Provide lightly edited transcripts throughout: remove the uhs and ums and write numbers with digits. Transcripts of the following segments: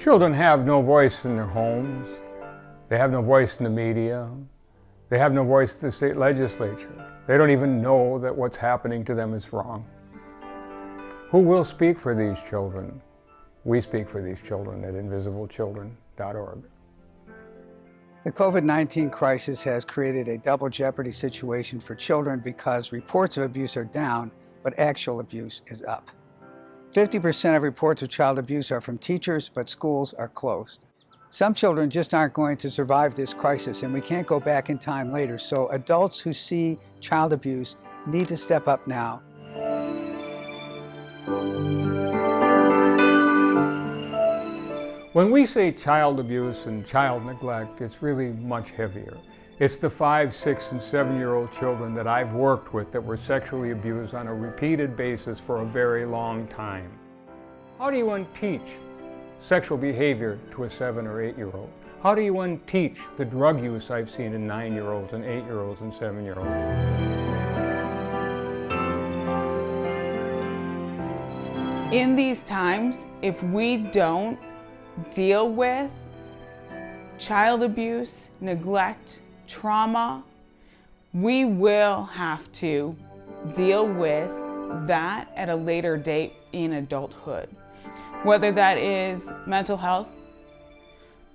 Children have no voice in their homes. They have no voice in the media. They have no voice in the state legislature. They don't even know that what's happening to them is wrong. Who will speak for these children? We speak for these children at InvisibleChildren.org. The COVID-19 crisis has created a double jeopardy situation for children because reports of abuse are down, but actual abuse is up. 50% of reports of child abuse are from teachers, but schools are closed. Some children just aren't going to survive this crisis, and we can't go back in time later. So adults who see child abuse need to step up now. When we say child abuse and child neglect, it's really much heavier. It's the 5-, 6-, and 7-year-old children that I've worked with that were sexually abused on a repeated basis for a very long time. How do you unteach sexual behavior to a 7- or 8-year-old? How do you unteach the drug use I've seen in 9-year-olds and 8-year-olds and 7-year-olds? In these times, if we don't deal with child abuse, neglect, trauma, we will have to deal with that at a later date in adulthood. Whether that is mental health,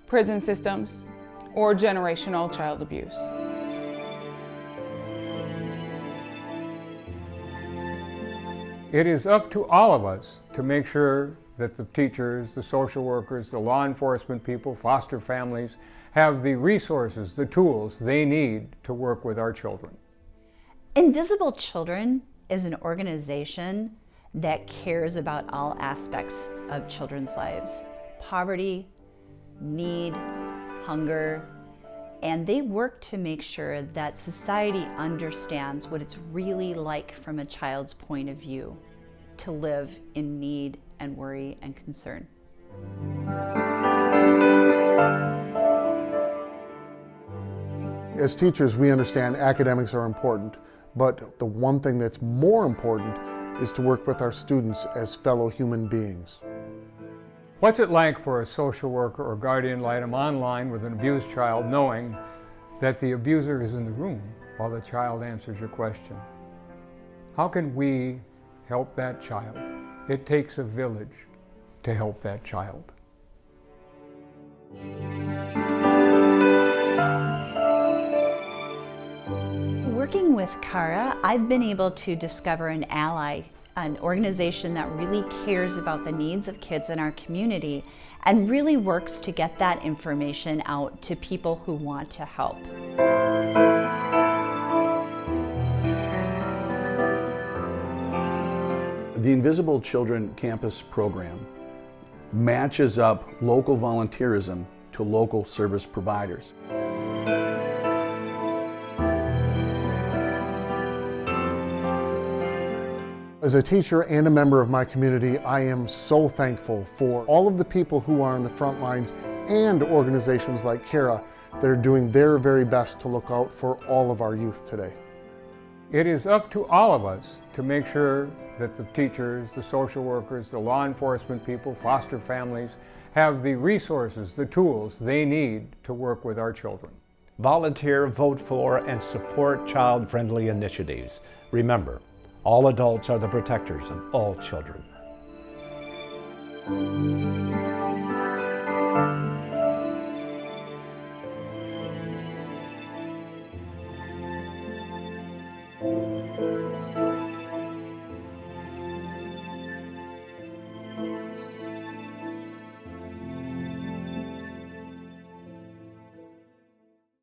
prison systems, or generational child abuse. It is up to all of us to make sure that the teachers, the social workers, the law enforcement people, foster families, have the resources, the tools they need to work with our children. Invisible Children is an organization that cares about all aspects of children's lives. Poverty, need, hunger, and they work to make sure that society understands what it's really like from a child's point of view to live in need and worry and concern. As teachers, we understand academics are important, but the one thing that's more important is to work with our students as fellow human beings. What's it like for a social worker or guardian ad litem online with an abused child knowing that the abuser is in the room while the child answers your question? How can we help that child? It takes a village to help that child. Working with CARA, I've been able to discover an ally, an organization that really cares about the needs of kids in our community and really works to get that information out to people who want to help. The Invisible Children Campus program matches up local volunteerism to local service providers. As a teacher and a member of my community, I am so thankful for all of the people who are on the front lines and organizations like CARA that are doing their very best to look out for all of our youth today. It is up to all of us to make sure that the teachers, the social workers, the law enforcement people, foster families, have the resources, the tools they need to work with our children. Volunteer, vote for, and support child-friendly initiatives. Remember, all adults are the protectors of all children.